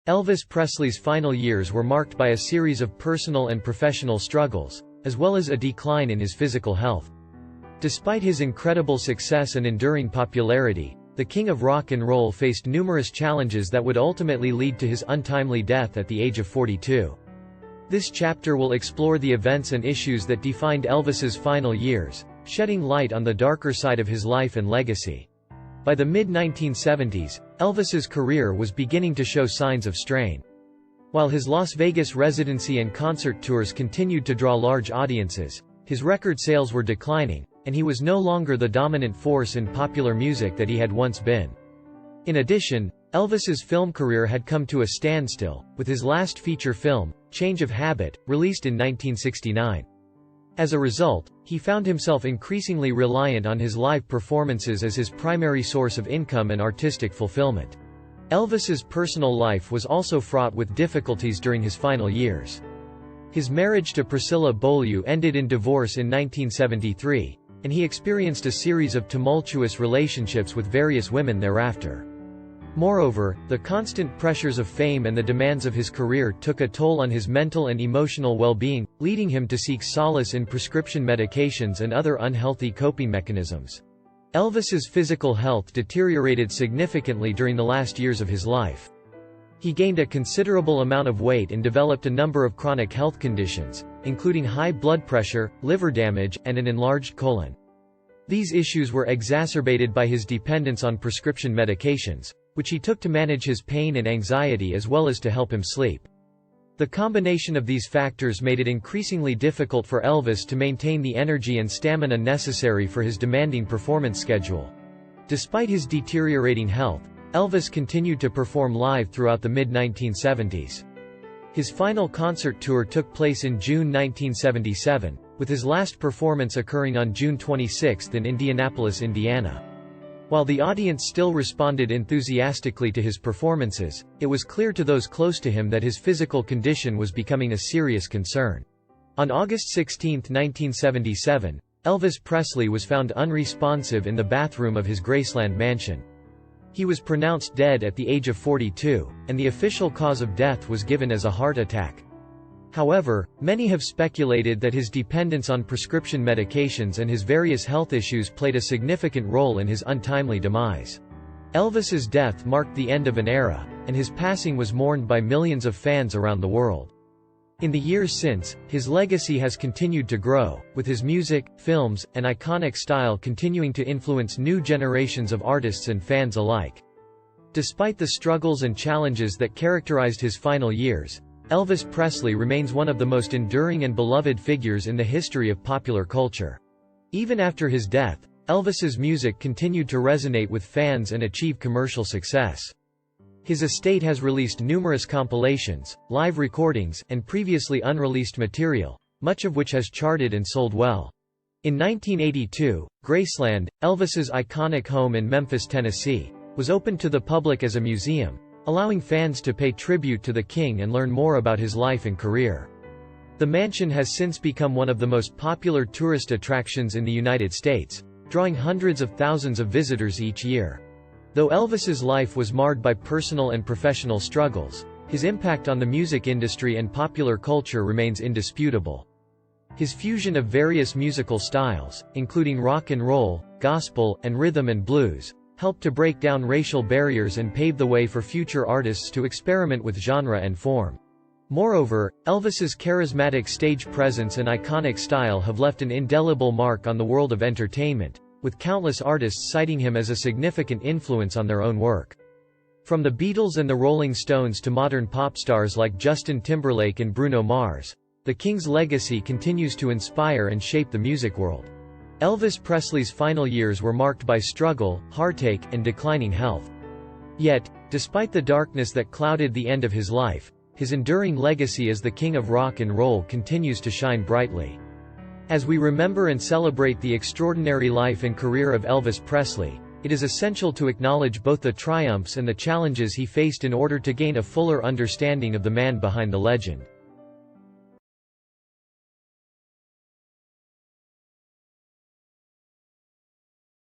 Elvis Presley's final years were marked by a series of personal and professional struggles, as well as a decline in his physical health. Despite his incredible success and enduring popularity, the king of rock and roll faced numerous challenges that would ultimately lead to his untimely death at the age of 42. This chapter will explore the events and issues that defined Elvis's final years, shedding light on the darker side of his life and legacy. By the mid-1970s, Elvis's career was beginning to show signs of strain. While his Las Vegas residency and concert tours continued to draw large audiences, his record sales were declining, and he was no longer the dominant force in popular music that he had once been. In addition, Elvis's film career had come to a standstill, with his last feature film, Change of Habit, released in 1969. As a result, he found himself increasingly reliant on his live performances as his primary source of income and artistic fulfillment. Elvis's personal life was also fraught with difficulties during his final years. His marriage to Priscilla Beaulieu ended in divorce in 1973, and he experienced a series of tumultuous relationships with various women thereafter. Moreover, the constant pressures of fame and the demands of his career took a toll on his mental and emotional well-being, leading him to seek solace in prescription medications and other unhealthy coping mechanisms. Elvis's physical health deteriorated significantly during the last years of his life. He gained a considerable amount of weight and developed a number of chronic health conditions, including high blood pressure, liver damage, and an enlarged colon. These issues were exacerbated by his dependence on prescription medications, which he took to manage his pain and anxiety as well as to help him sleep. The combination of these factors made it increasingly difficult for Elvis to maintain the energy and stamina necessary for his demanding performance schedule. Despite his deteriorating health, Elvis continued to perform live throughout the mid-1970s. His final concert tour took place in June 1977, with his last performance occurring on June 26 in Indianapolis, Indiana. While the audience still responded enthusiastically to his performances, it was clear to those close to him that his physical condition was becoming a serious concern. On August 16, 1977, Elvis Presley was found unresponsive in the bathroom of his Graceland mansion. He was pronounced dead at the age of 42, and the official cause of death was given as a heart attack. However, many have speculated that his dependence on prescription medications and his various health issues played a significant role in his untimely demise. Elvis's death marked the end of an era, and his passing was mourned by millions of fans around the world. In the years since, his legacy has continued to grow, with his music, films, and iconic style continuing to influence new generations of artists and fans alike. Despite the struggles and challenges that characterized his final years, Elvis Presley remains one of the most enduring and beloved figures in the history of popular culture. Even after his death, Elvis's music continued to resonate with fans and achieve commercial success. His estate has released numerous compilations, live recordings, and previously unreleased material, much of which has charted and sold well. In 1982, Graceland, Elvis's iconic home in Memphis, Tennessee, was opened to the public as a museum, allowing fans to pay tribute to the king and learn more about his life and career. The mansion has since become one of the most popular tourist attractions in the United States, drawing hundreds of thousands of visitors each year. Though Elvis's life was marred by personal and professional struggles, his impact on the music industry and popular culture remains indisputable. His fusion of various musical styles, including rock and roll, gospel, and rhythm and blues, helped to break down racial barriers and pave the way for future artists to experiment with genre and form. Moreover, Elvis's charismatic stage presence and iconic style have left an indelible mark on the world of entertainment, with countless artists citing him as a significant influence on their own work. From the Beatles and the Rolling Stones to modern pop stars like Justin Timberlake and Bruno Mars, the King's legacy continues to inspire and shape the music world. Elvis Presley's final years were marked by struggle, heartache, and declining health. Yet, despite the darkness that clouded the end of his life, his enduring legacy as the king of rock and roll continues to shine brightly. As we remember and celebrate the extraordinary life and career of Elvis Presley, it is essential to acknowledge both the triumphs and the challenges he faced in order to gain a fuller understanding of the man behind the legend.